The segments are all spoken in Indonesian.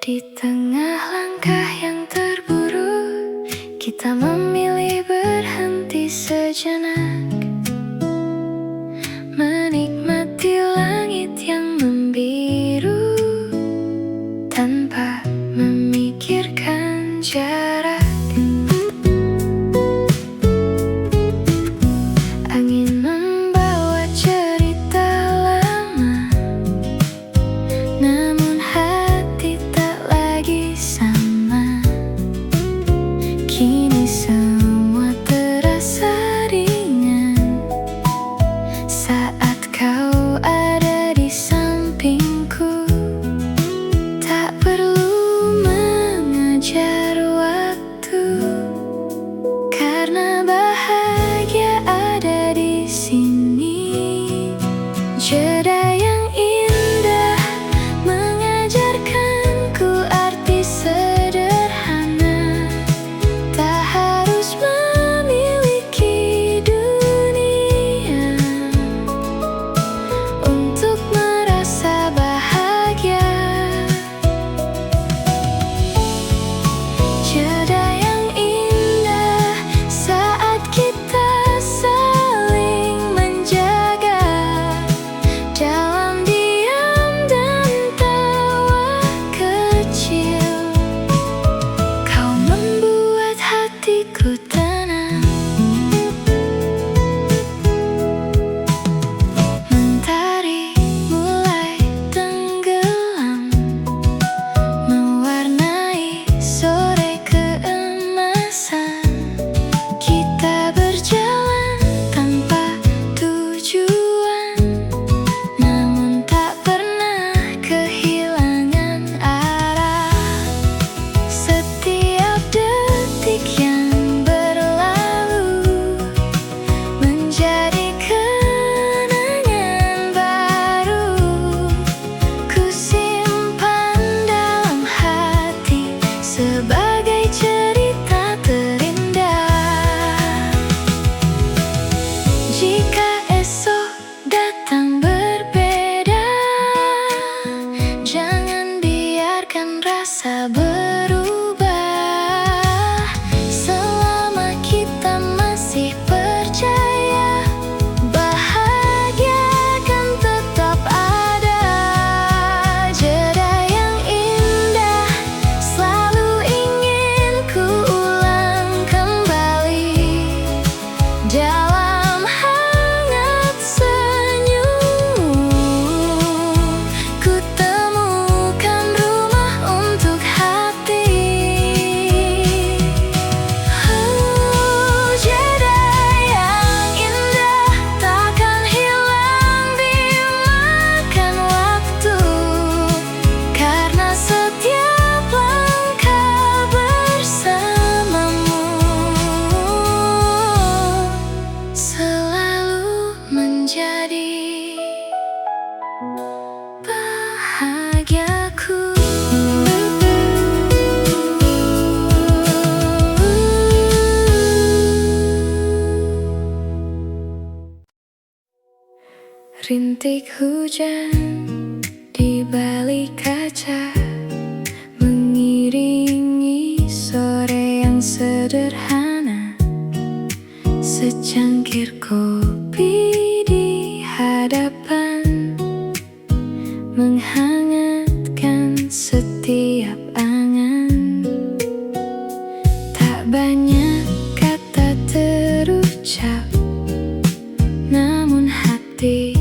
Di tengah langkah yang terburu, kita memilih berhenti sejenak, menikmati langit yang membiru tanpa memikirkan jarak. Angin membawa cerita lama, namun hati tak lagi sama. Kini semua terasa ringan saat kau ada di sampingku. Tak perlu mengejar waktu, karena bahagia ada di sini. Jeda yang indah mengajarkanku arti sederhana. Tak harus memiliki dunia untuk merasa bahagia. Jeda yang indah saat kita saling menjaga dalam diam dan tawa kecil. Kau membuat hatiku tenang. Mentari mulai tenggelam, mewarnai sore keemasan. Kita berjalan tanpa tujuan, namun tak pernah kehilangan arah. Setiap detik yang berlalu menjadi kenangan baru. Ku simpan dalam hati sebagai cerita terindah. Jika esok datang berbeda, jangan biarkan rasa berubah. Selama kita masih percaya, bahagia akan tetap ada. Jeda yang indah selalu ingin ku ulang kembali. Dalam hangat senyum, ku temukan rumah untuk hati. Jeda yang indah takkan hilang dimakan waktu, karena setiap langkah bersamamu selalu menjadi bahagiaku. Rintik hujan di balik kaca mengiringi sore yang sederhana. Secangkir kopi di hadapan menghangatkan setiap angan. Tak banyak kata terucap, namun hati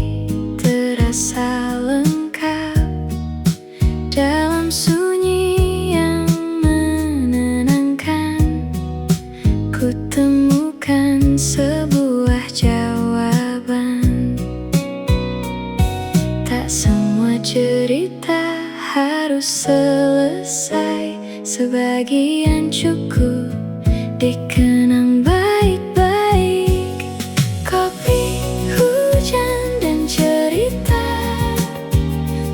terasa lengkap dalam sunyi yang menenangkan. Ku temukan sebuah jawaban. Tak semua cerita harus selesai, sebagian cukup dikenang baik-baik. Kopi, hujan, dan cerita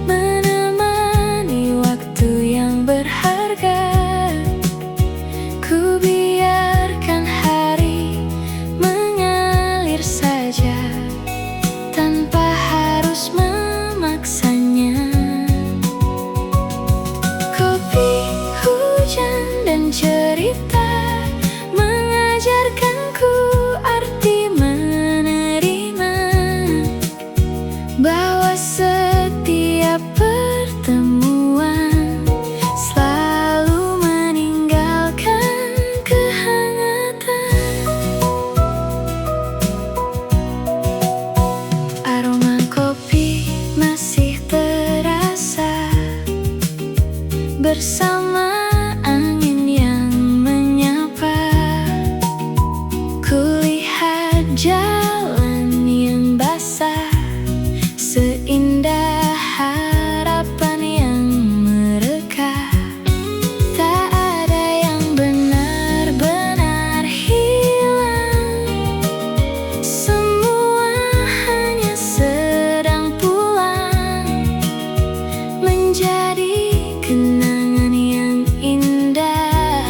menemani waktu yang berharga. Ku biarkan hari mengalir saja tanpa harus memaksanya. Kopi bersama angin yang menyapa. Kulihat jalan yang basah, seindah harapan yang mereka. Tak ada yang benar-benar hilang, semua hanya sedang pulang, menjadi kenangan yang indah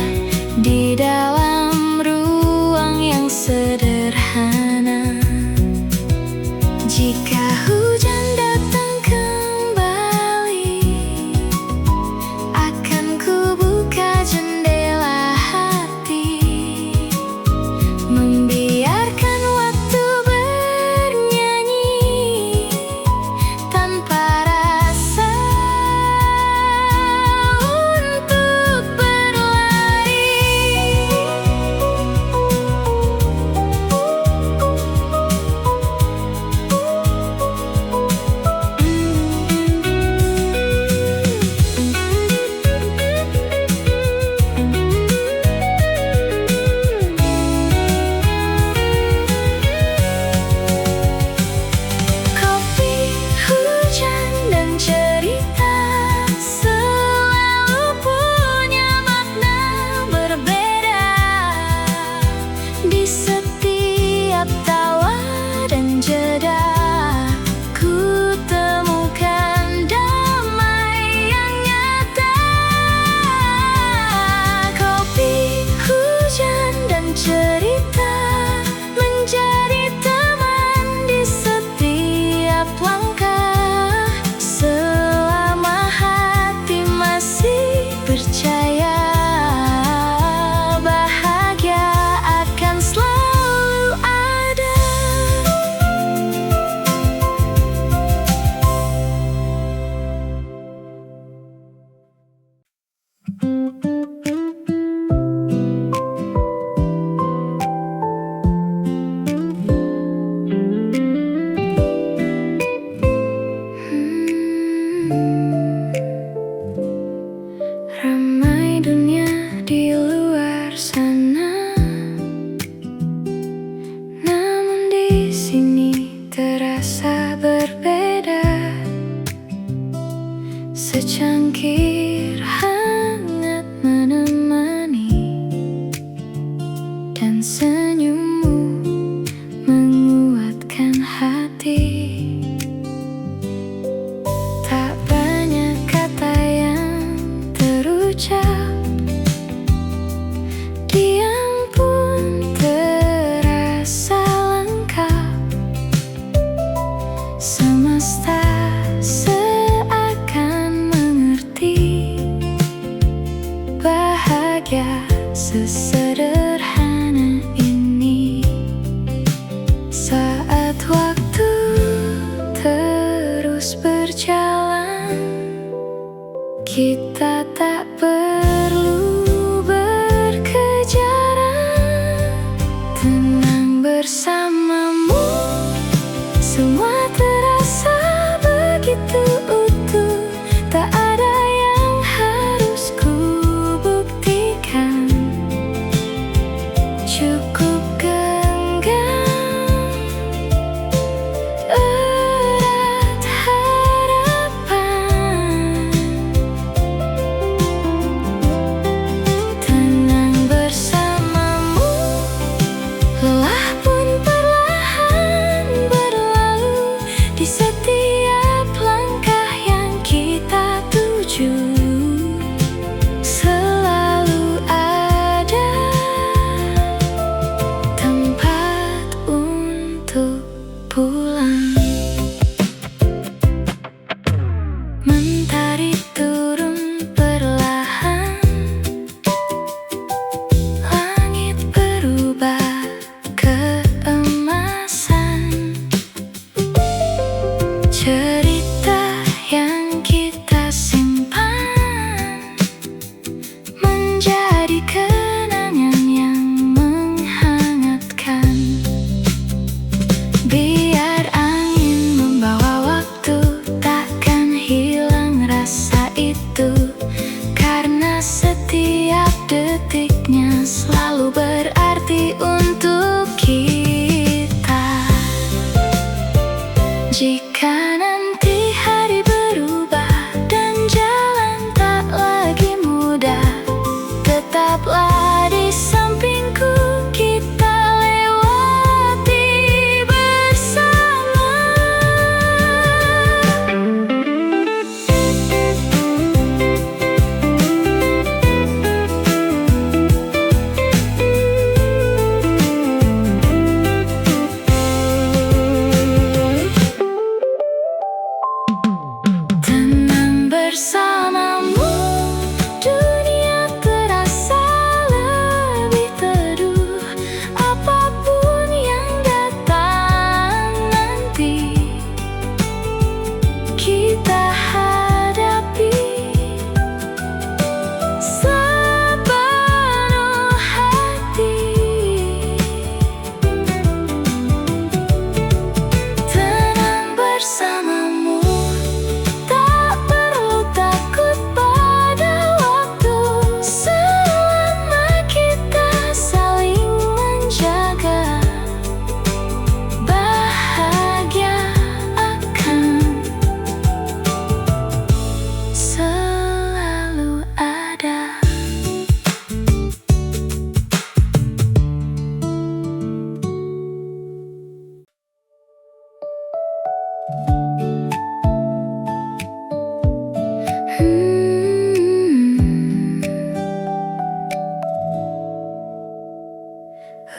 di dalam ruang yang sederhana. Jika hujan datang kembali, akan ku buka jendela hati, membiarkan waktu bernyanyi tanpa rasa untuk berlari. Kopi, hujan, dan cerita selalu punya makna berbeda. Di setiap tawa dan jeda, ku temukan damai yang nyata. Kopi, hujan, dan cerita menjadi teman di setiap langkah, selama hati masih percaya bahagia akan selalu ada. Ramai dunia di luar sana, namun di sini terasa berbeda. Secangkir hangat menemani, dan senyummu menguatkan hati. Tak banyak kata yang terucap, diam pun terasa lengkap. Semesta seakan mengerti bahagia sesederhana ini. Saat waktu terus berjalan, kita tak perlu berkejaran. Tenang bersamamu, semua terasa begitu utuh. Tak ada yang harus ku buktikan, cukup genggam erat harapan. Tenang bersamamu, lelah pun perlahan berlalu. Di setiap langkah yang kita tuju, selalu ada tempat untuk pulang. Mentari turun perlahan, langit berubah keemasan. Cerita yang kita simpan menjadi kenangan yang menghangatkan. Biar angin membawa waktu, takkan hilang rasa itu.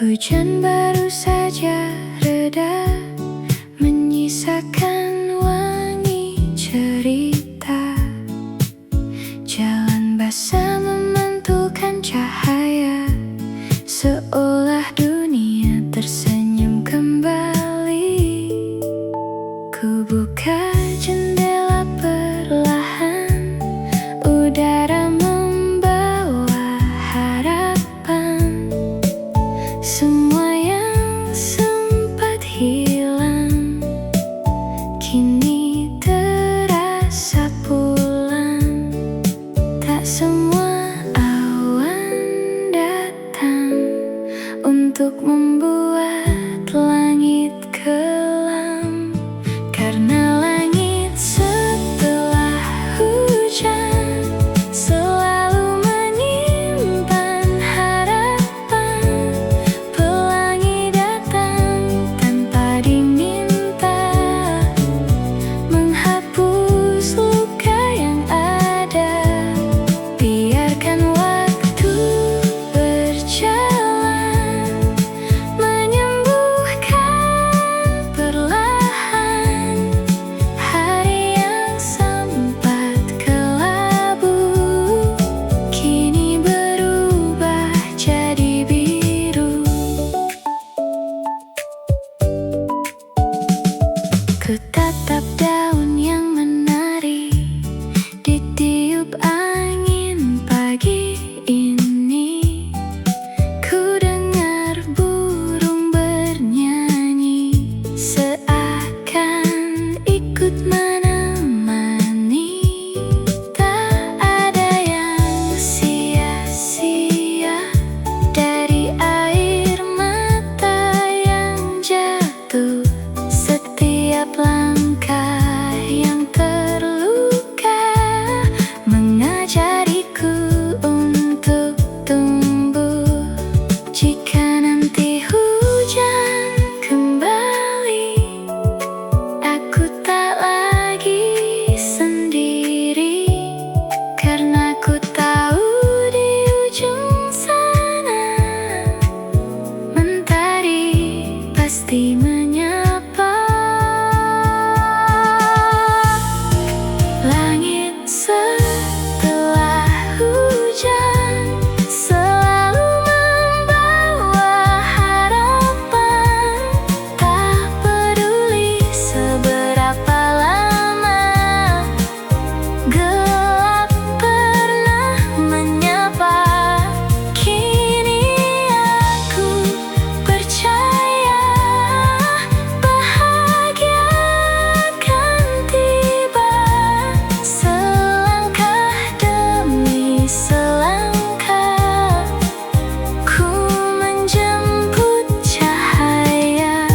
Hujan baru saja reda, menyisakan wangi cerita. Jalan basah memantulkan cahaya, seolah dunia tersenyum kembali. Ku buka jendela perlahan, udara membawa harapan. Semua yang sempat hilang kini terasa pulang. Tak semua awan datang untuk membuat langit kelam, karena langit setelah hujan selalu menyimpan harapan. Pelangi datang tanpa diminta, menghapus luka yang ada. Biarkan waktu berjalan, menyembuhkan perlahan. Hari yang sempat kelabu kini berubah jadi biru. Ku tatap daun yang menari, ditiup angin pagi ini. Ku dengar burung bernyanyi, seakan ikut menemani. Tak ada yang sia-sia dari air mata yang jatuh. Setiap langkah yang terluka mengajariku untuk tumbuh. Jika nanti hujan kembali, aku tak lagi sendiri, karena ku tahu di ujung sana mentari pasti menyapa. Langit setelah hujan selalu membawa harapan. Tak peduli seberapa lama gelap pernah menyapa, kini aku percaya bahagia akan tiba. Selangkah demi selangkah ku menjemput cahaya.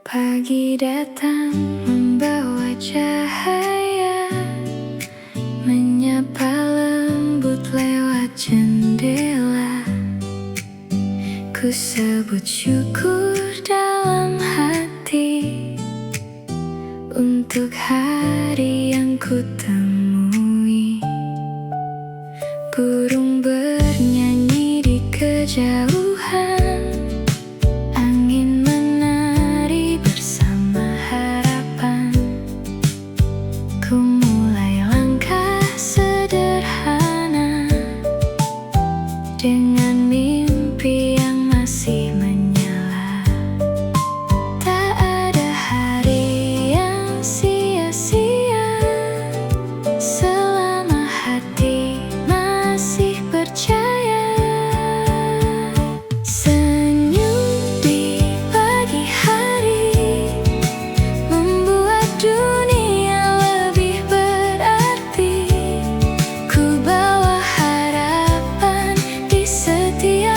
Pagi datang membawa cahaya, menyapa lembut lewat jendela. Ku sebut syukur dalam hati untuk hari yang ku temui. Burung bernyanyi di kejauhan, angin menari bersama harapan. Ku mulai langkah sederhana dengan mimpi yang masih menyala. Tak ada hari yang sia-sia selama hati masih percaya. Senyum di pagi hari membuat dunia lebih berarti. Ku bawa harapan di setiap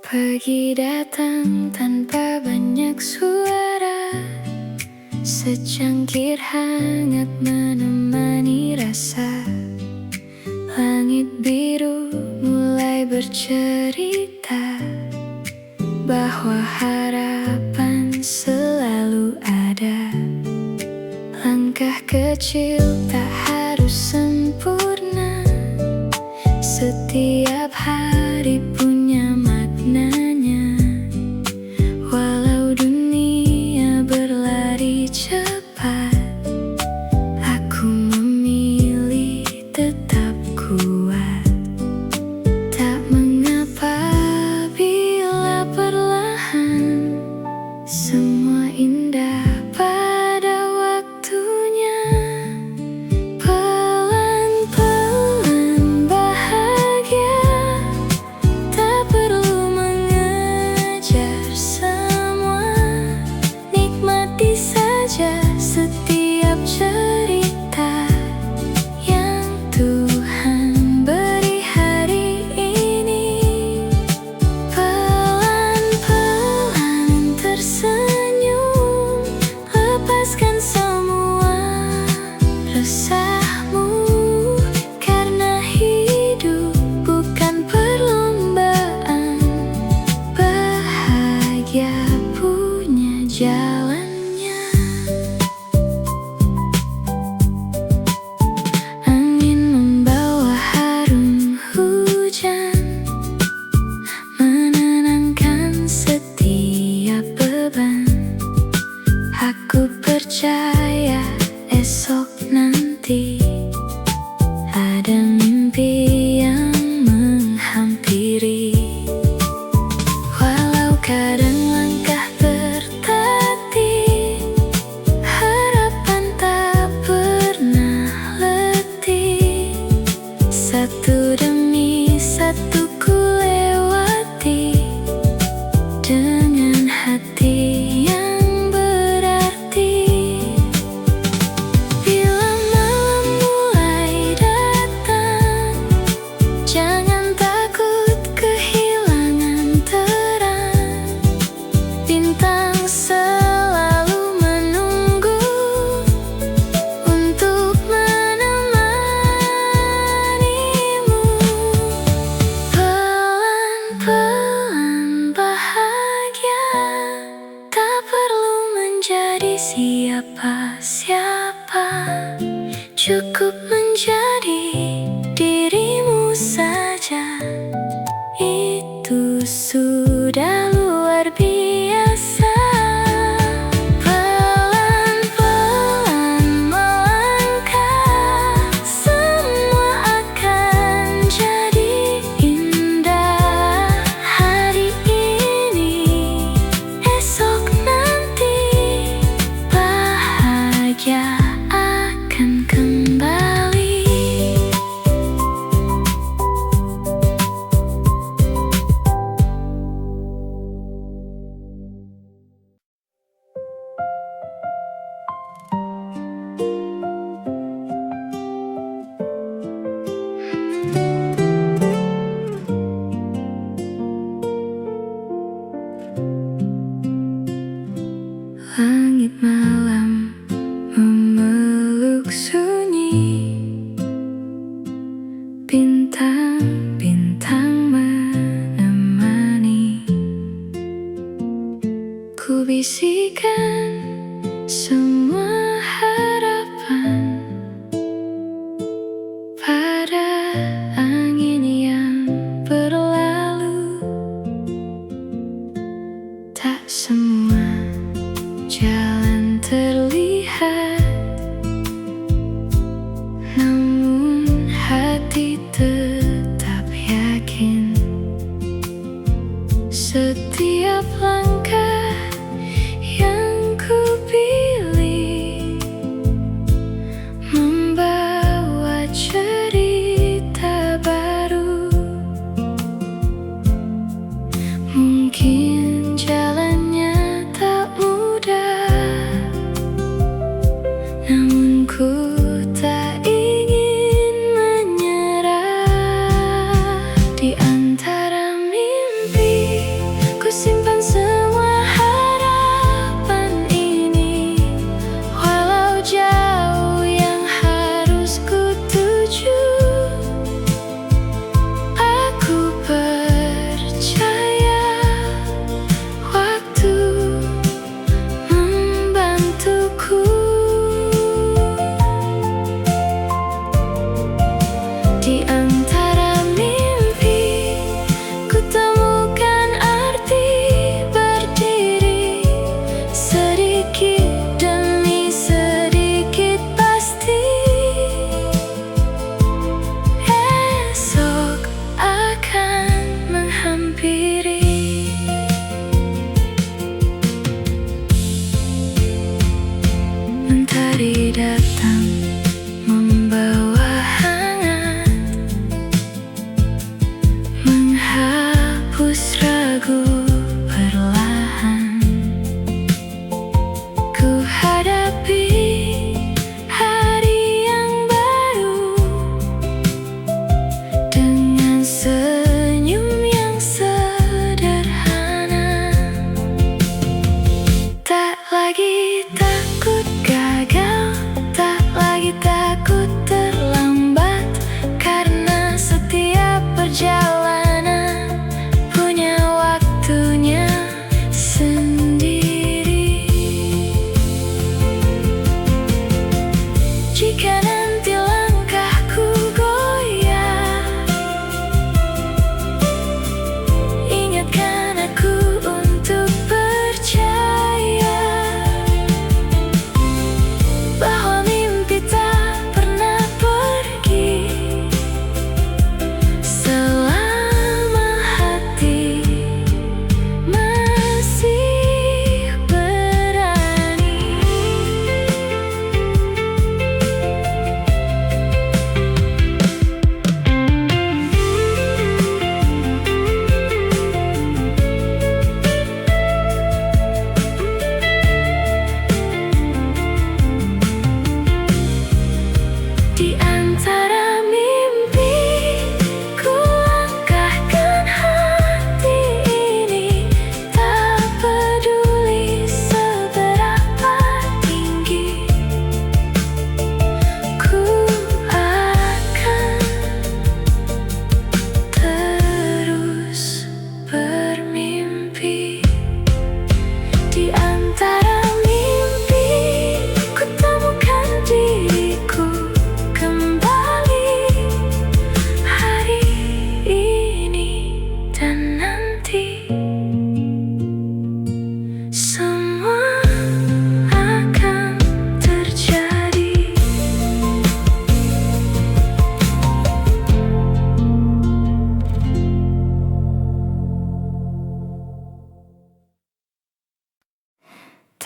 Pagi datang tanpa banyak suara, secangkir hangat menemani rasa. Langit biru mulai bercerita bahwa harapan selalu ada. Langkah kecil tak harus sempurna, setiap hari punya maknanya. Walau dunia berlari cepat, aku memilih tetap kuat. Tak mengapa bila perlahan, semua indah pada waktunya. Pelan-pelan bahagia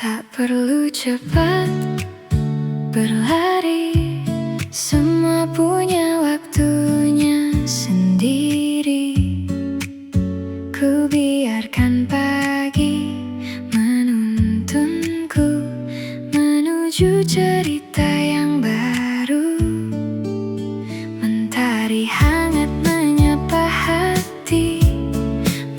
Tak perlu cepat berlari, semua punya waktunya sendiri. Ku biarkan pagi menuntunku menuju cerita yang baru. Mentari hangat menyapa hati,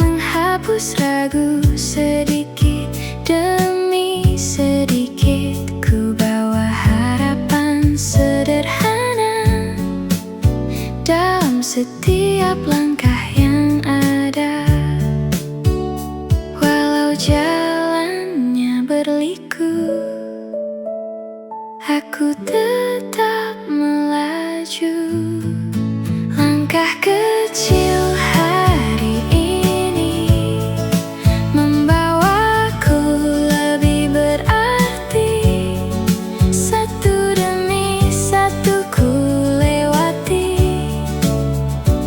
menghapus ragu sedikit demi sedikit. Ku bawa harapan sederhana dalam setiap langkah yang ada. Walau jalannya berliku, aku tetap melaju. Langkah kecil hari ini membawaku lebih berarti. Satu demi satu ku lewati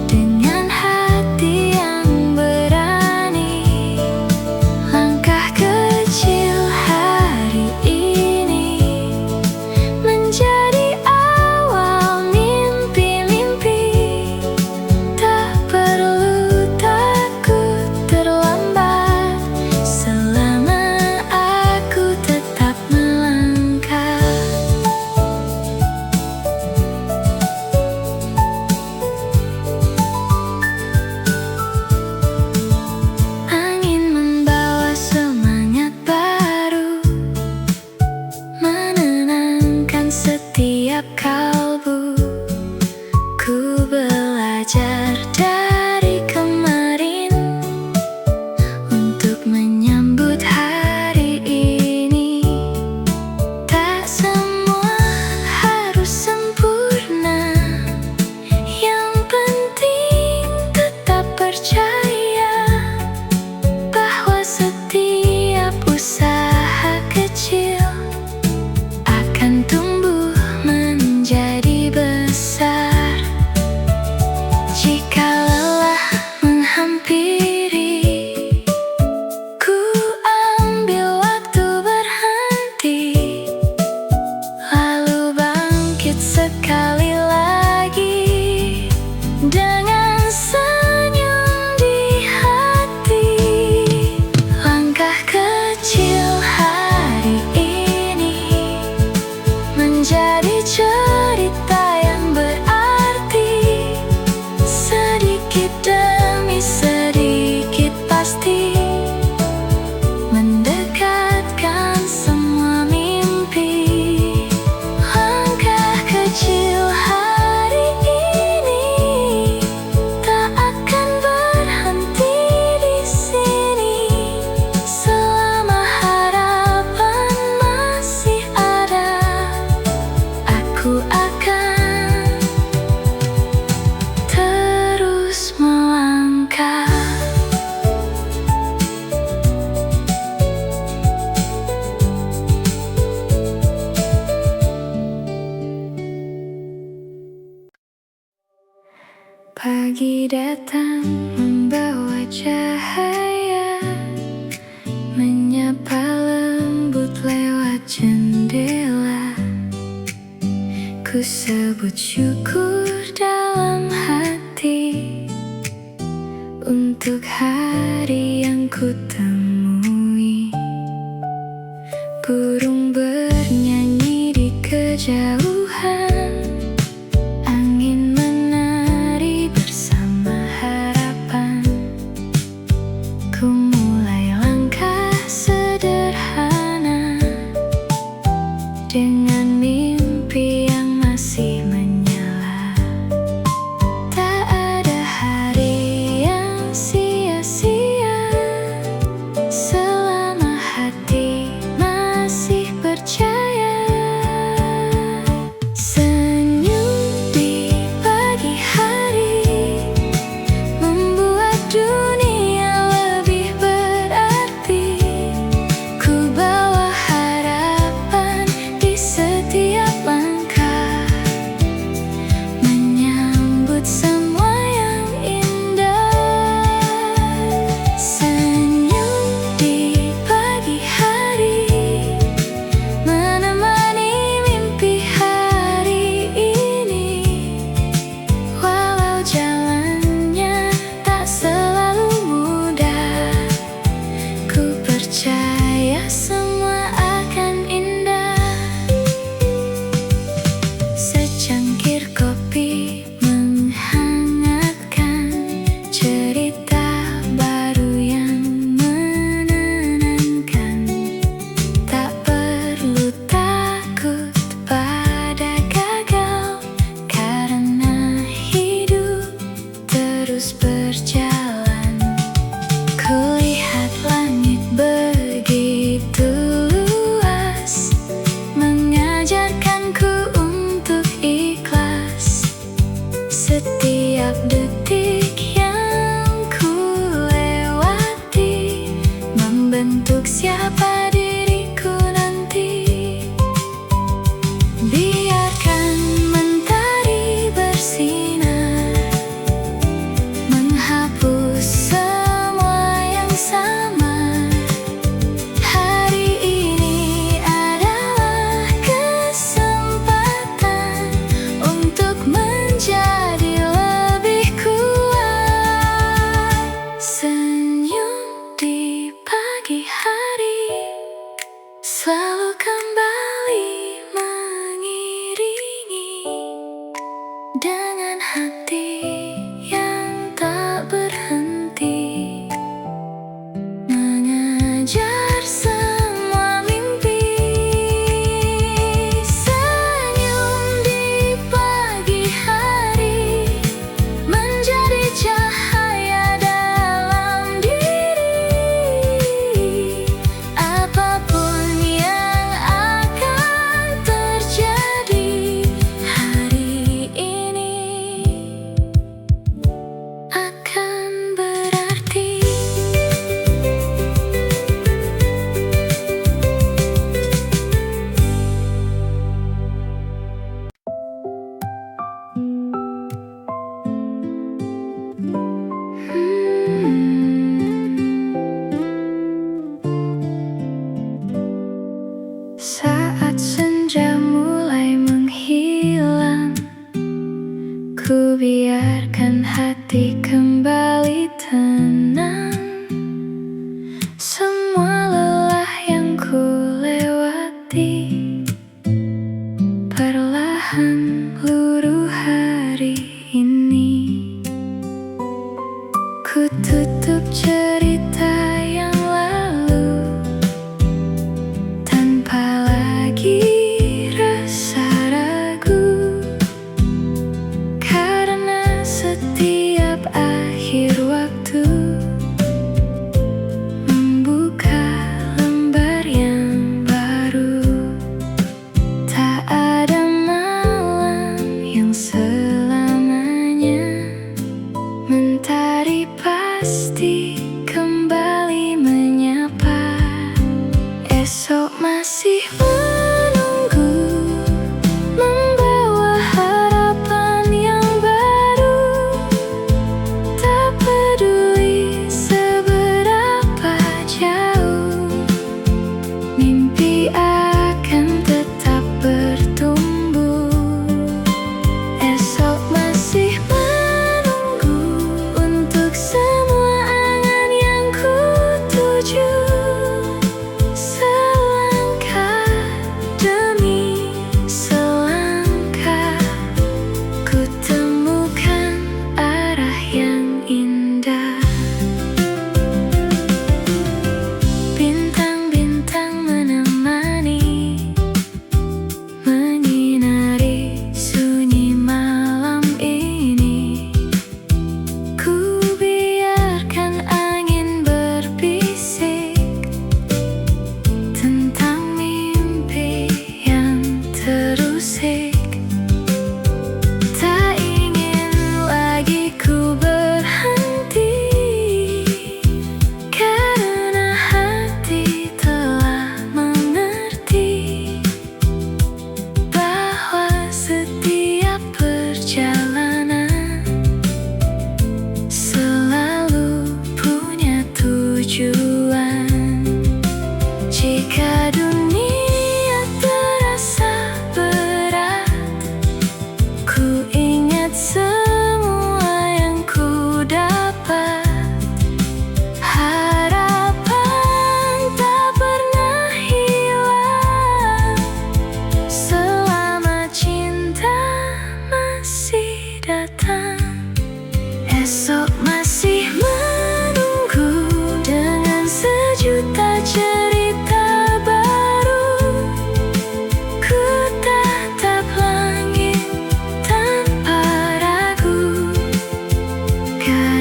dengan hati yang berani. Langkah kecil hari ini menjadi awal mimpi-mimpi. Tak perlu takut terlambat selama aku tetap melangkah. Angin membawa semangat baru, menenangkan setiap kalbu. Ku belajar dari kemarin untuk menyambut hari ini. Tak semua harus sempurna, yang penting tetap percaya bahwa setiap usaha kecil akan tumbuh menjadi besar. Jika lelah menghampiri, ku ambil waktu berhenti, lalu bangkit sekali lagi dengan senyum di hati. Langkah kecil hari ini menjadi cerita yang berarti. Sedikit demi sedikit pasti mendekatkan semua mimpi. Langkah kecil hari ini tak akan berhenti di sini. Selama harapan masih ada, aku akan terus melangkah. Pagi datang membawa cahaya, menyapa lembut lewat jendela. Ku sebut syukur dalam hati untuk hari yang ku temui. Burung bernyanyi di kejauhan, angin menari bersama harapan. Ku mulai langkah sederhana dengan mimpi yang masih menyala. Tak ada hari yang sia-sia selama hati masih percaya. terus berjalan. Kulihat langit begitu luas, mengajarkanku untuk ikhlas. Setiap detik yang ku lewati membentuk siapa diriku nanti. Biarkan mentari bersinar, menghapus semua yang samar. Hari ini adalah kesempatan untuk menjadi lebih kuat. Senyum di pagi hari selalu kembali mengiringi, dengan hati yang tak berhenti, mengejar semua mimpi. Senyum di pagi hari menjadi cahaya dalam diri. Apapun yang akan terjadi hari ini akan berarti. Saat senja mulai menghilang, ku biarkan hati kembali tenang. Semua lelah yang ku lewati perlahan luruh hari ini. Ku tutup cerita yang lalu tanpa lagi rasa ragu, karena setiap akhir waktu membuka lembar yang baru. Tak ada malam yang selamanya, mentari pasti kembali menyapa. Esok masih menunggu, membawa harapan yang baru. Tak peduli seberapa jauh, mimpi akan tetap bertumbuh. Esok masih menunggu untuk semua angan yang ku tuju. Selangkah demi selangkah, ku temukan arah yang indah. Bintang-bintang menemani, menyinari sunyi malam ini. Ku biarkan angin berbisik tentang mimpi yang terusik. Tak ingin lagi ku berhenti, karena hati telah mengerti bahwa setiap perjalanan selalu punya tujuan. Jika dunia terasa berat, ku ingat semua yang ku dapat. Harapan tak pernah hilang selama cinta masih datang. Esok masih menunggu dengan sejuta cerita baru. Ku tatap langit tanpa ragu, karena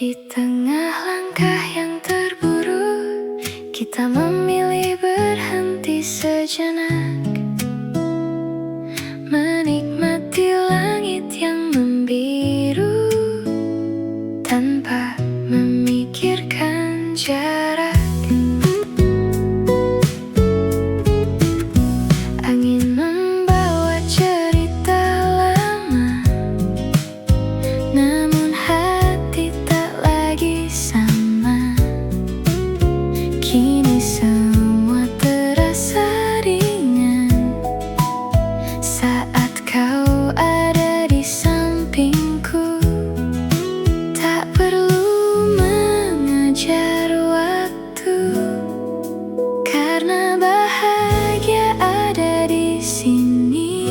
Di tengah langkah yang terburu, kita memilih berhenti sejenak, menikmati langit yang membiru tanpa memikirkan jarak. Angin membawa cerita lama, namun hati tak lagi sama. Kini semua terasa ringan saat kau ada di sampingku. Tak perlu mengejar waktu, karena bahagia ada di sini.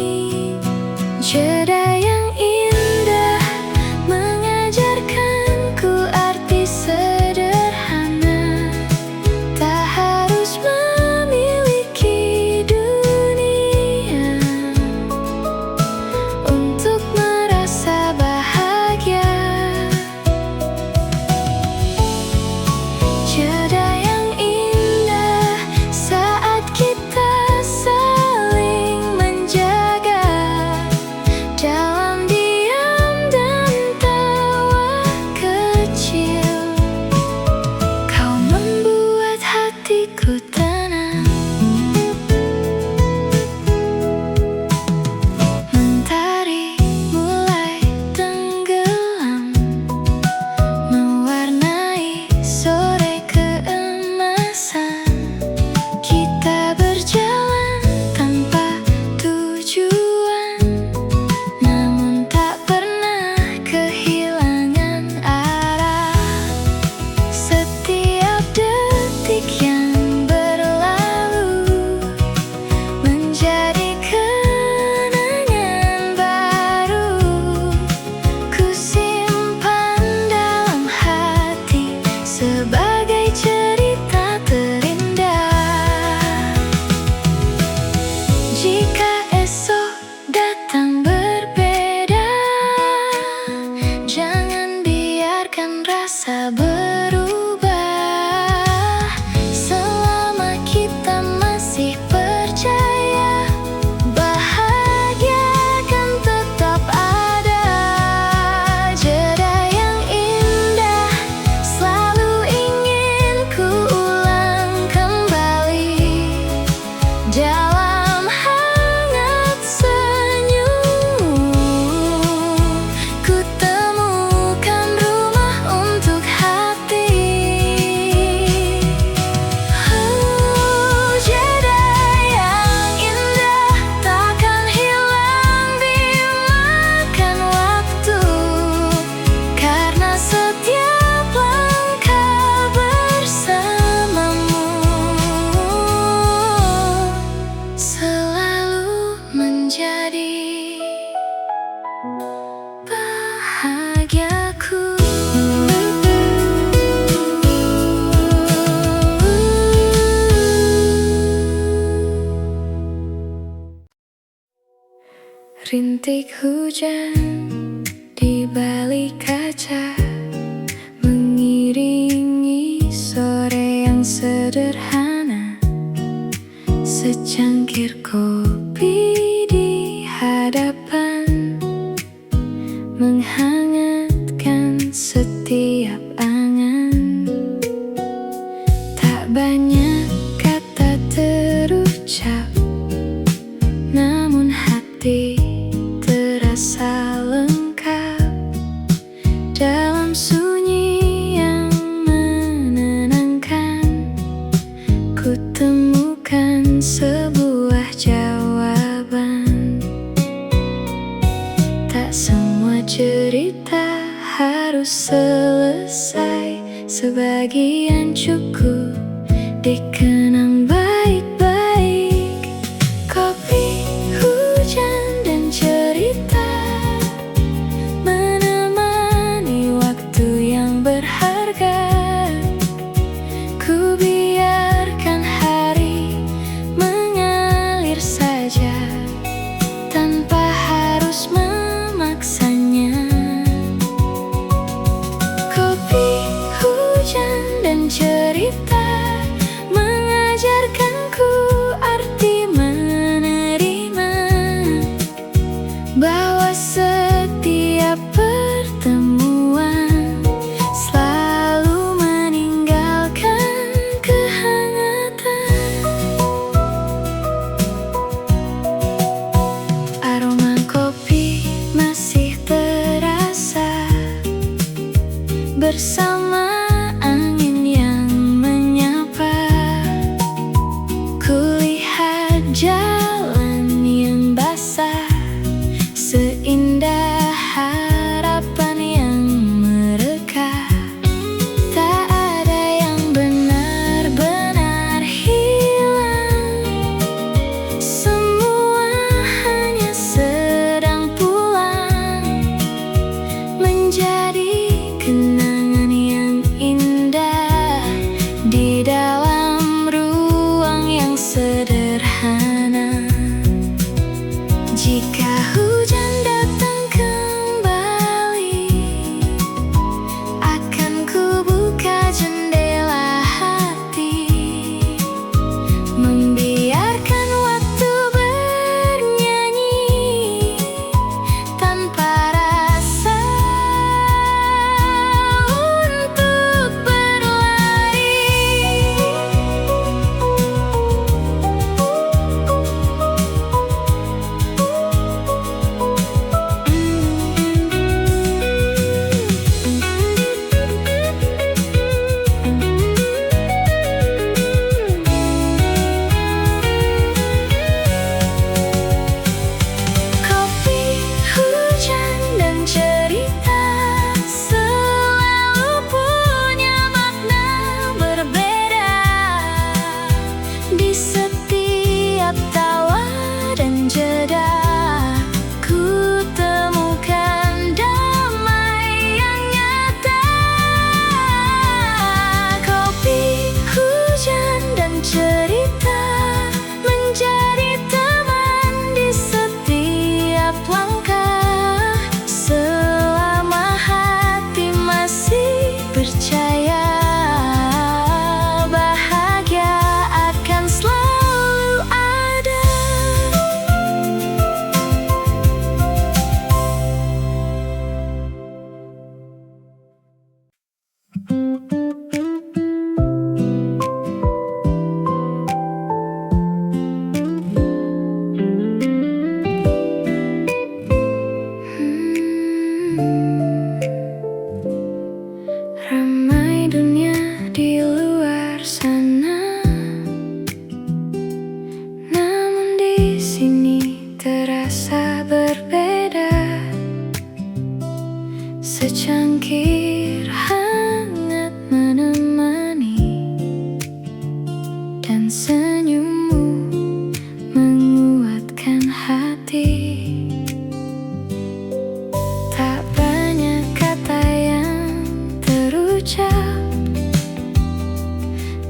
Jeda yang indah mengajarkanku arti sederhana. Tak harus memiliki dunia untuk merasa bahagia. Jeda yang indah saat kita saling menjaga dalam diam dan tawa kecil. Kau membuat hatiku tenang. Mentari mulai tenggelam, mewarnai sore keemasan. Kita berjalan tanpa tujuan, namun tak pernah kehilangan arah. Setiap detik yang berlalu menjadi kenangan baru. Ku simpan dalam hati sebagai cerita terindah. Jika esok datang berbeda, jangan biarkan rasa berubah. Selama kita masih percaya, bahagia akan tetap ada. Jeda yang indah selalu ingin ku ulang kembali. Dalam hangat senyum, ku temukan rumah untuk hati. Jeda yang indah takkan hilang dimakan waktu, karena setiap langkah bersamamu selalu menjadi bahagiaku. Rintik hujan di balik kaca mengiringi sore yang sederhana. Secangkir kopi di hadapan menghangatkan setiap angan. Tak banyak kata terucap, namun hati terasa lengkap dalam sunyi yang menenangkan. Ku temukan sebuah jawaban. Tak semua cerita harus selesai, sebagian cukup dikenang baik-baik. Kopi, hujan, dan cerita menemani waktu yang berharga. Ku biarkan hari mengalir saja tanpa harus memaksanya. Kopi Jika hujan datang kembali, akan ku buka jendela hati, membiarkan waktu bernyanyi tanpa rasa untuk berlari. Kopi, hujan, dan cerita selalu punya makna berbeda. Di setiap tawa dan jeda, ku temukan damai yang nyata. Kopi, hujan, dan cerita menjadi teman di setiap langkah, selama hati masih percaya bahagia akan selalu ada. Ramai dunia di luar sana, namun di sini terasa berbeda. Secangkir hangat menemani, dan senyummu menguatkan hati. Tak banyak kata yang terucap,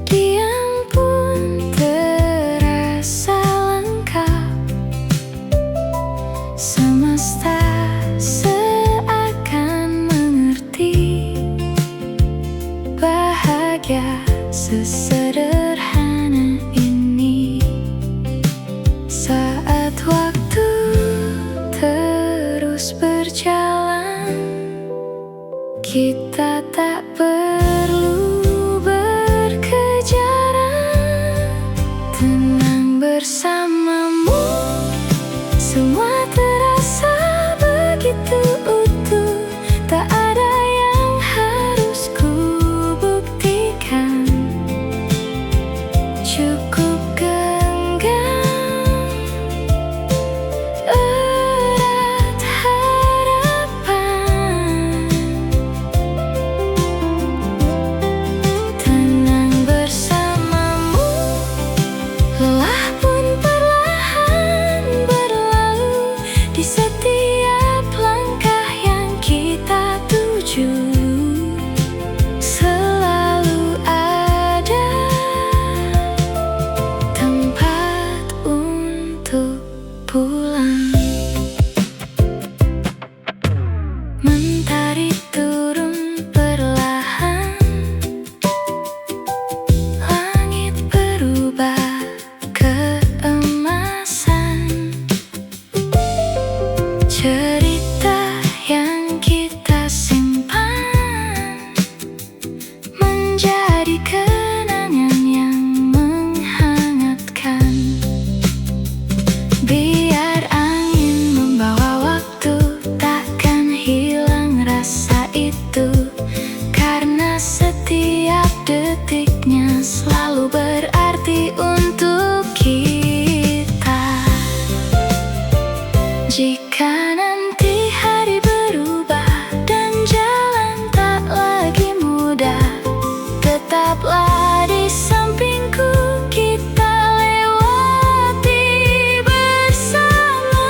diam pun terasa lengkap. Semesta seakan mengerti bahagia sesederhana ini. Saat waktu terus berjalan, kita tak perlu berkejaran. Tenang bersamamu, semua terasa begitu utuh. Tak ada yang harus ku buktikan, cukup genggam erat harapan. Tenang bersamamu, lelah pun perlahan berlalu. Di setiap langkah yang kita tuju, selalu ada tempat untuk pulang. Mentari turun perlahan, langit berubah keemasan. Cerita yang kita simpan menjadi kenangan yang menghangatkan. Biar angin membawa waktu, takkan hilang rasa itu, karena setiap detiknya selalu berarti untuk kita. Jika nanti hari berubah dan jalan tak lagi mudah, tetaplah di sampingku, kita lewati bersama.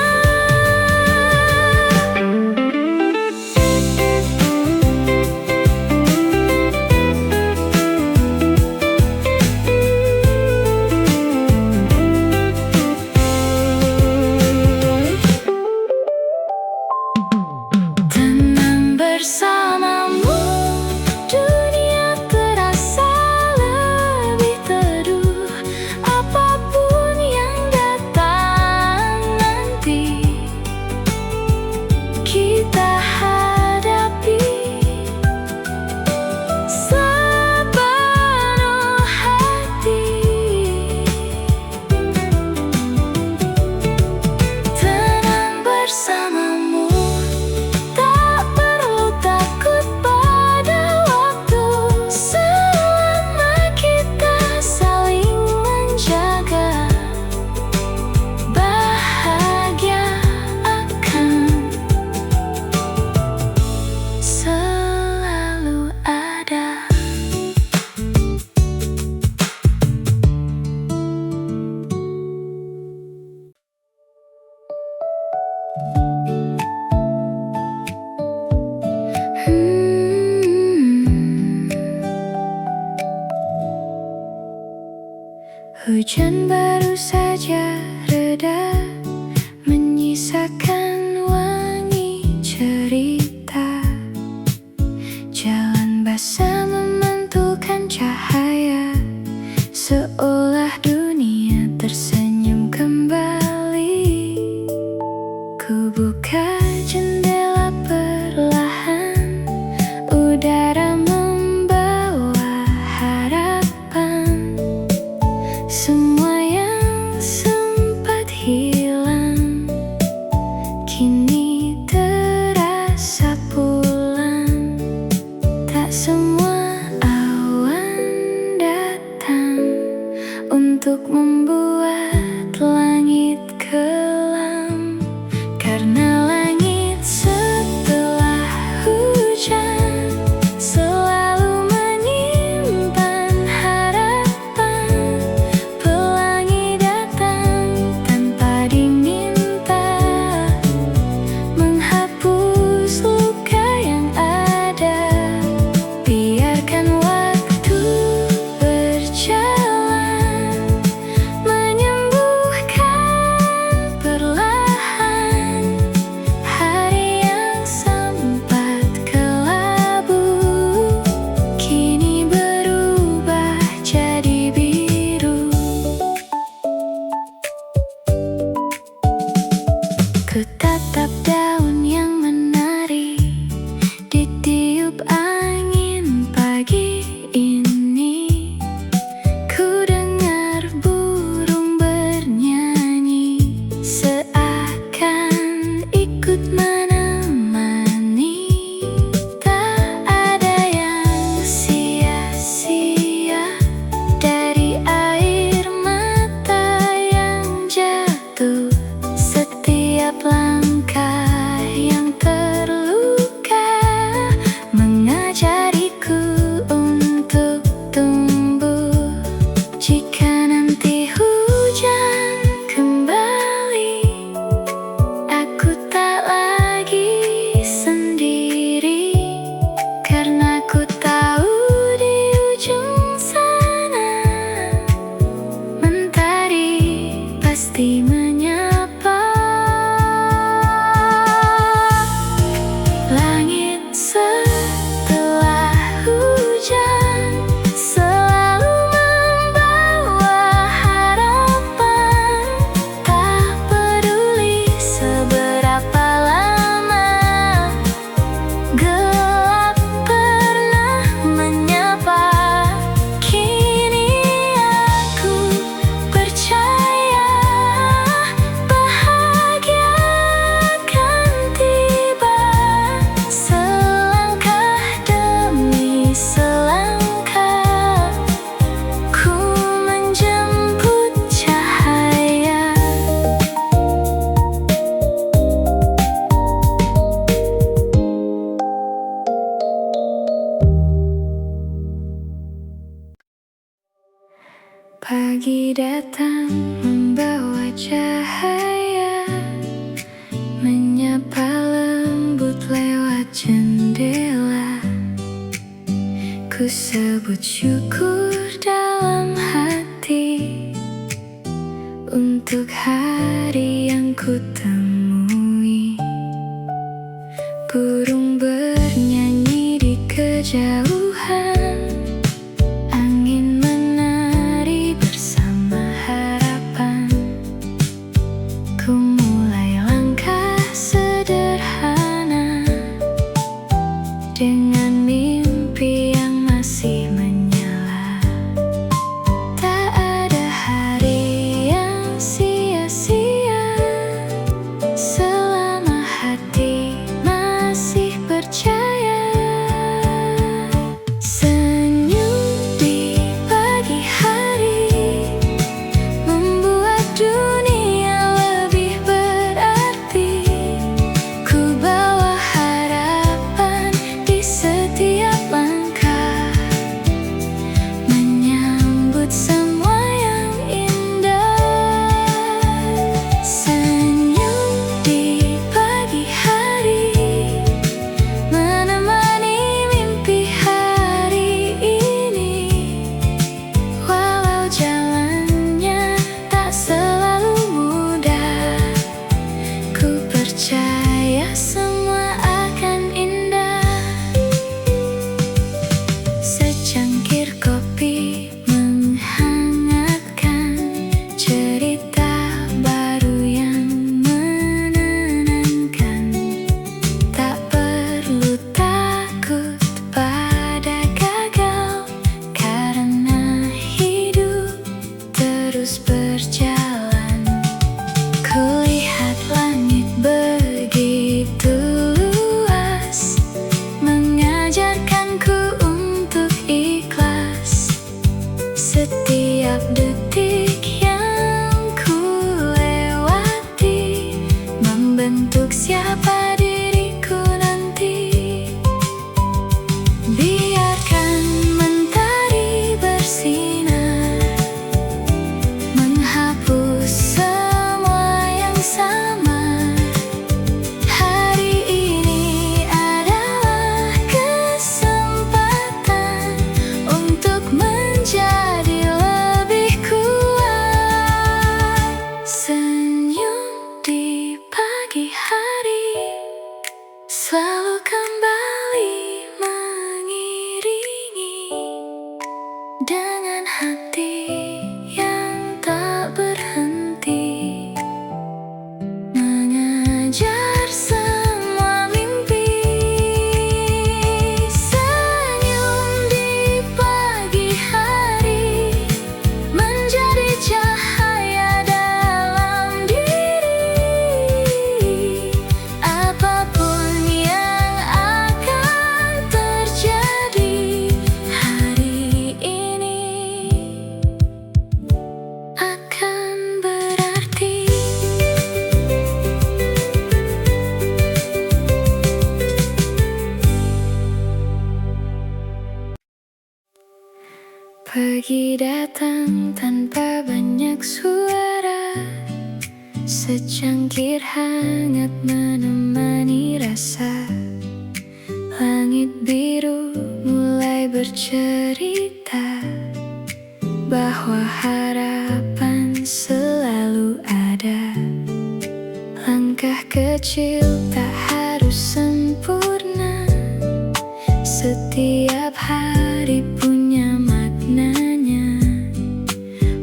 Hujan baru saja reda, menyisakan wangi cerita. Jalan basah memantulkan cahaya, seolah dunia tersenyum kembali. Ku buka jendela perlahan, udara membawa harapan. Semua yang sempat hilang kini terasa pulang. Tak semua awan datang untuk membuat langit kelam, karena langit setelah hujan selalu menyimpan harapan. Pelangi datang tanpa diminta, menghapus luka yang ada. Biarkan waktu berjalan, menyembuhkan perlahan. Hari yang sempat kelabu kini berubah jadi biru. Ku tatap daun yang menari, ditiup angin pagi ini. Ku dengar burung bernyanyi, seakan ikut menemani. Tak ada yang sia-sia dari air mata yang jatuh. Setiap langkah yang terluka mengajariku untuk tumbuh. Jika nanti hujan kembali, aku tak lagi sendiri, karena ku tahu di ujung sana mentari pasti menyapa. Langit setelah hujan selalu membawa harapan. Tak peduli seberapa lama gelap pernah menyapa, kini aku percaya bahagia akan tiba. Selangkah demi selangkah ku menjemput cahaya. Pagi datang membawa cahaya, menyapa lembut lewat jendela. Ku sebut syukur dalam hati untuk hari yang ku temui. Burung bernyanyi di kejauhan, angin menari bersama harapan. Ku mulai langkah sederhana dengan mimpi yang masih menyala. Tak ada hari yang sia-sia selama hati masih percaya. membentuk siapa diriku nanti. Biarkan mentari bersinar, menghapus semua yang sama. Hari ini adalah kesempatan untuk menjadi lebih kuat. Senyum di pagi hari selalu kembali mengiringi, dengan hati yang tak berhenti, mengejar semua mimpi. Senyum di pagi hari menjadi cahaya dalam diri. Apapun yang akan terjadi hari ini akan berarti. Pergi datang tanpa banyak suara, secangkir hangat menemani rasa. Langit biru mulai bercerita bahwa harapan selalu ada. Langkah kecil tak harus sempurna, setiap hari punya maknanya.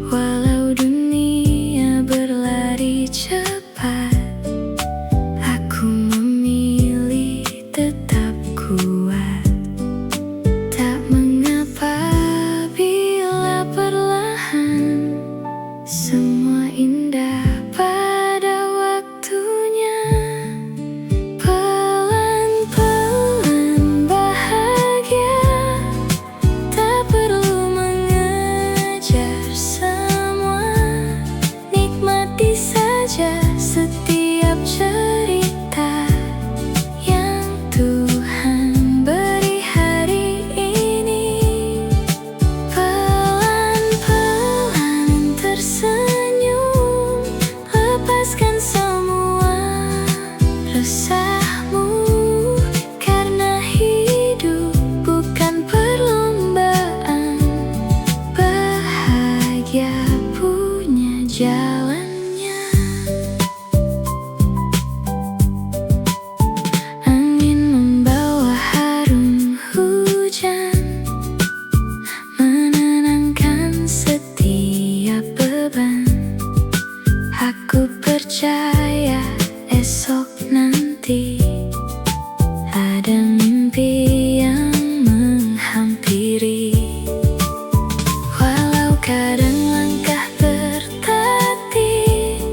Walau dunia berlari cepat, aku memilih tetap kuat. Tak mengapa bila perlahan semua indah pada waktunya. Pelan-pelan bahagia, tak perlu mengejar semua. Nikmati saja setiap cerita yang Tuhan beri hari ini. Pelan-pelan tersenyum, lepaskan semua resahmu, karena hidup bukan perlombaan. Bahagia punya jalannya. Angin membawa harum hujan, menenangkan setiap beban. Aku percaya esok nanti ada mimpi yang menghampiri. Walau kadang langkah bertatih,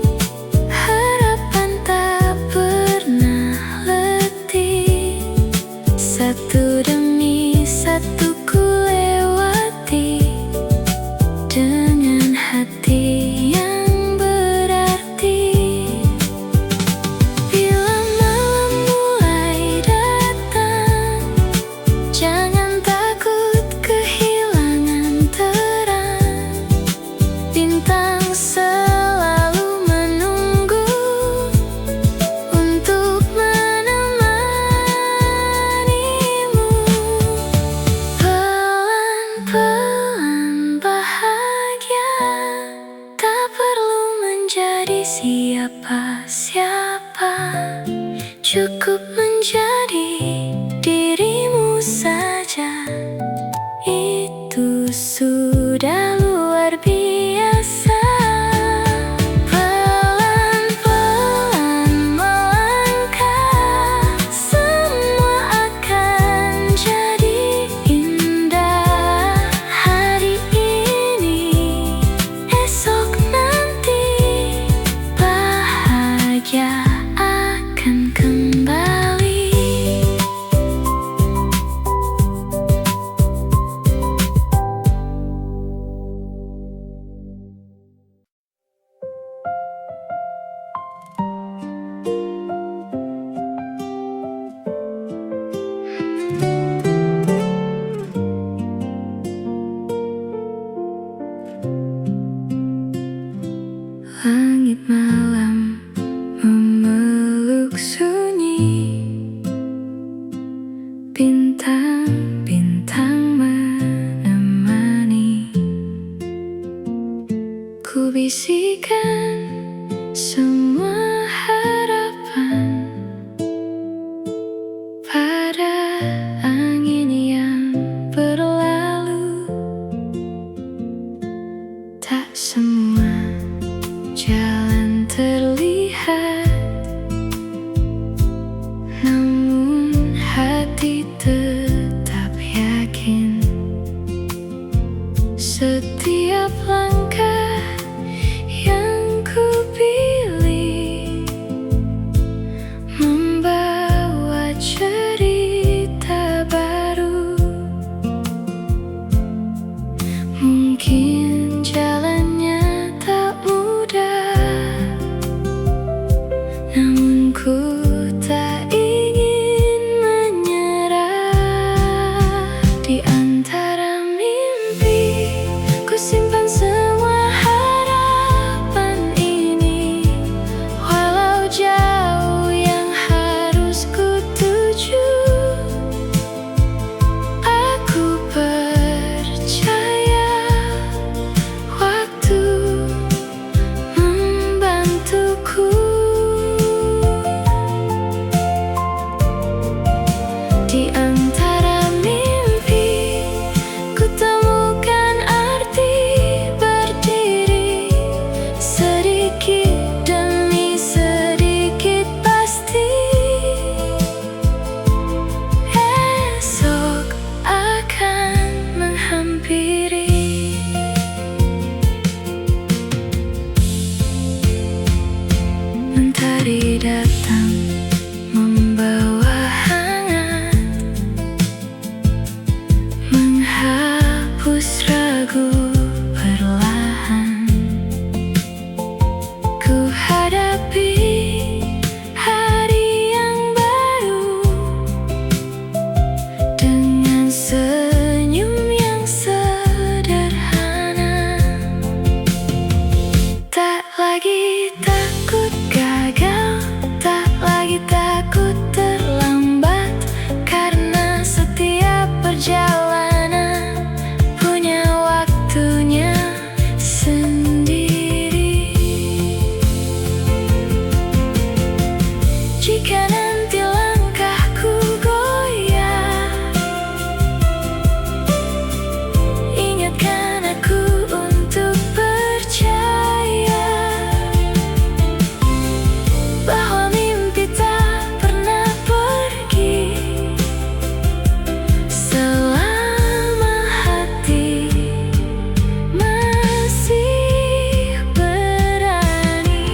harapan tak pernah letih. Satu demi satu ku lewati, dengan hati yang berarti. Bila malam mulai datang, jangan takut kehilangan terang. Bintang selalu menunggu untuk menemanimu. Pelan-pelan bahagia, tak perlu menjadi siapa-siapa. Cukup menjadi dirimu saja, itu sudah luar biasa. Pelan-pelan melangkah, semua akan jadi indah. Hari ini, esok nanti, bahagia akan kembali. sunyi, bintang-bintang menemani. Ku bisikan semua harapan pada angin yang berlalu. Tak semua jalan terlihat, namun hati tetap yakin. Setiap langkah yang ku pilih membawa cerita baru. Mungkin jalannya tak mudah, namun ku tak ingin menyerah. Di antara mimpi, ku simpan semua harapan ini. Walau jauh yang harus ku tuju, aku percaya waktu membantuku. Di antara mimpi, ku temukan arti berdiri. Sedikit demi sedikit pasti esok akan menghampiri. Mentari datang membawa hangat, menghapus ragu perlahan. Ku hadapi hari yang baru dengan senyum yang sederhana. Tak lagi takut gagal, tak lagi takut terlambat, karena setiap perjalanan punya waktunya sendiri. Jika nanti langkahku goyah, ingatkan aku untuk percaya bahwa mimpi tak pernah pergi selama hati masih berani.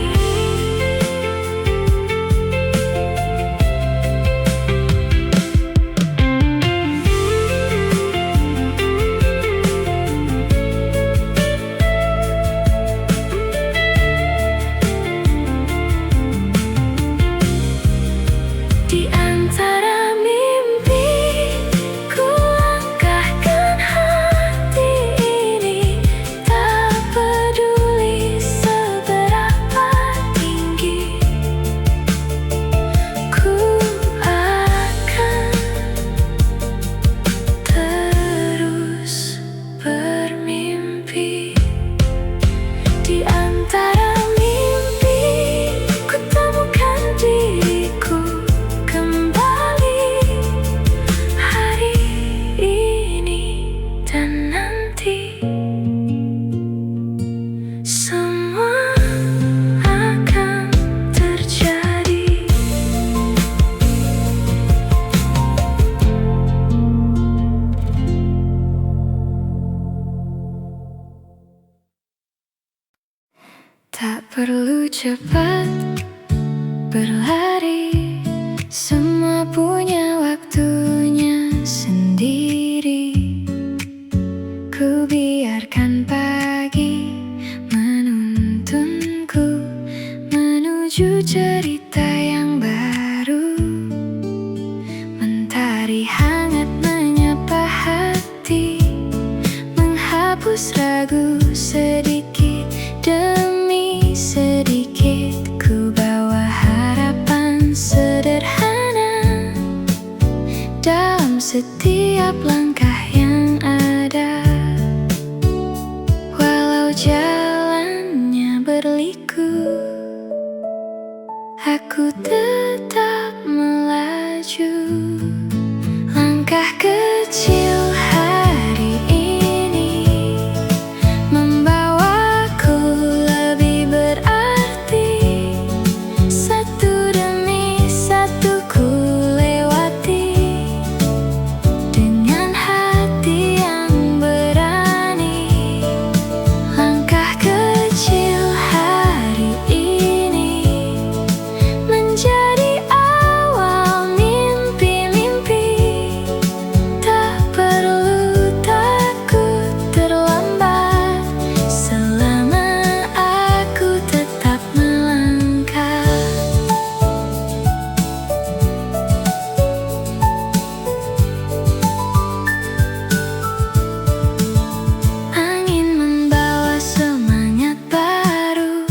Di antara mimpi, ku langkahkan hati ini. Tak peduli seberapa tinggi, ku akan terus bermimpi. Di antara mimpi, ku temukan diriku kembali hari ini dan nanti. Semua akan terjadi. Tak perlu cepat berlari, semua punya waktunya sendiri. Ku biarkan pagi menuntunku menuju cerita yang baru. Mentari hangat menyapa hati, menghapus ragu sedikit demi sedikit. Ku bawa harapan sederhana dalam setiap langkah yang ada. Walau jalannya berliku, aku tetap melaju. Langkah kecil hari ini membawaku lebih berarti. Satu demi satu ku lewati dengan hati yang berani. Langkah kecil hari ini menjadi awal mimpi-mimpi. Tak perlu takut terlambat selama aku tetap melangkah. Angin membawa semangat baru,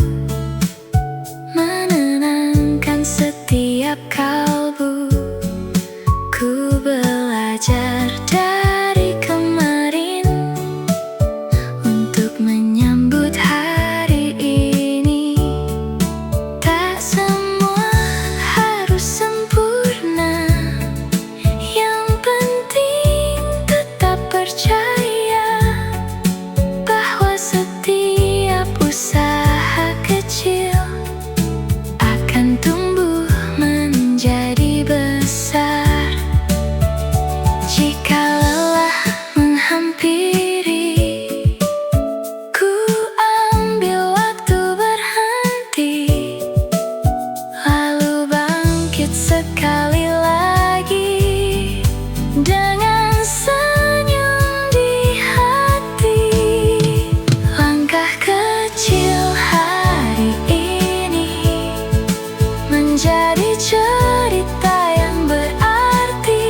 menenangkan setiap kalbu. Ku belajar dari kemarin untuk menyambut hari ini. Tak semua harus sempurna, yang penting tetap percaya bahwa setiap usaha kecil akan tumbuh menjadi besar. Jika lelah menghampiri, ku ambil waktu berhenti, lalu bangkit sekali lagi dengan senyum di hati. Langkah kecil hari ini menjadi cerita yang berarti.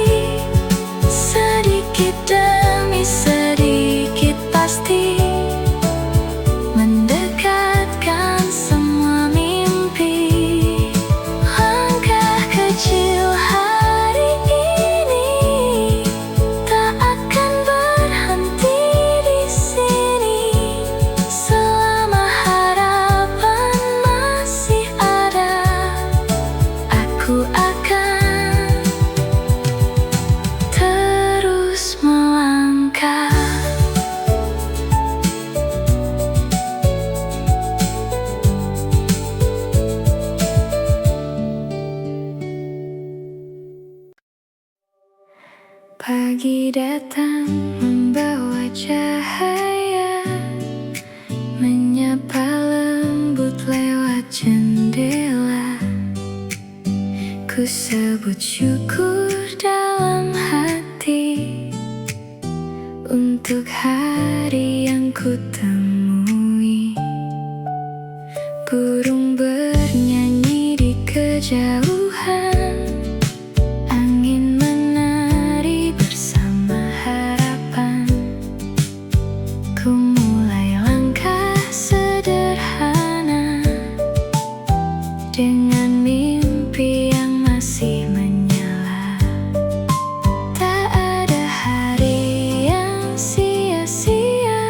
Sedikit demi sedikit pasti mendekatkan semua mimpi. Langkah kecil hari ini tak akan berhenti di sini. Selama harapan masih ada, aku akan terus melangkah. Pagi datang membawa cahaya, menyapa lembut lewat jendela. Ku sebut syukur dalam hati untuk hari yang ku temui. Burung bernyanyi di kejauhan, angin menari bersama harapan. Ku mulai langkah sederhana dengan mimpi yang masih menyala. Tak ada hari yang sia-sia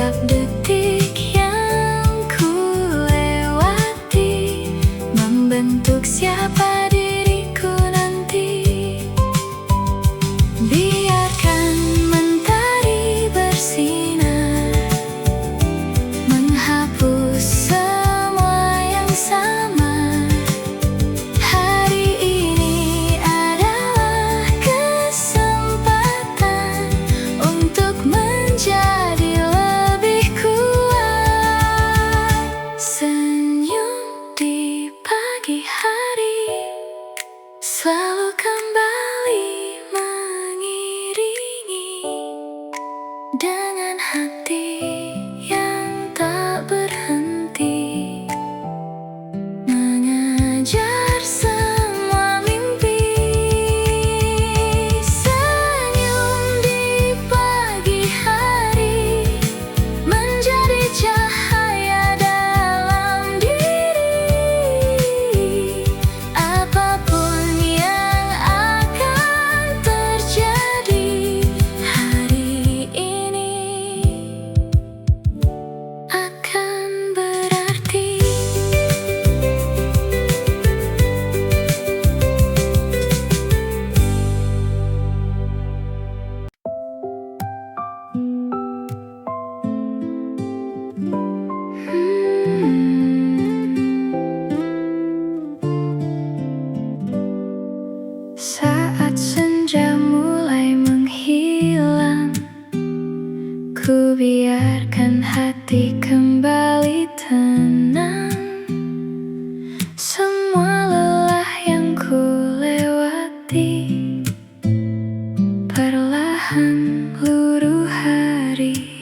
Setiap detik yang ku lewati membentuk siapa diriku nanti. Biarkan mentari bersinar menghapus semua yang sama. Hari ini adalah kesempatan untuk menjadi lebih kuat. Senyum di pagi hari selalu kembali mengiringi, dengan hati yang tak berhenti mengejar semua mimpi. Senyum di pagi hari menjadi cahaya dalam diri. Apapun yang akan terjadi hari ini akan berarti. Saat senja mulai menghilang, ku biarkan hati kembali tenang. Semua lelah yang ku lewati perlahan luruh hari.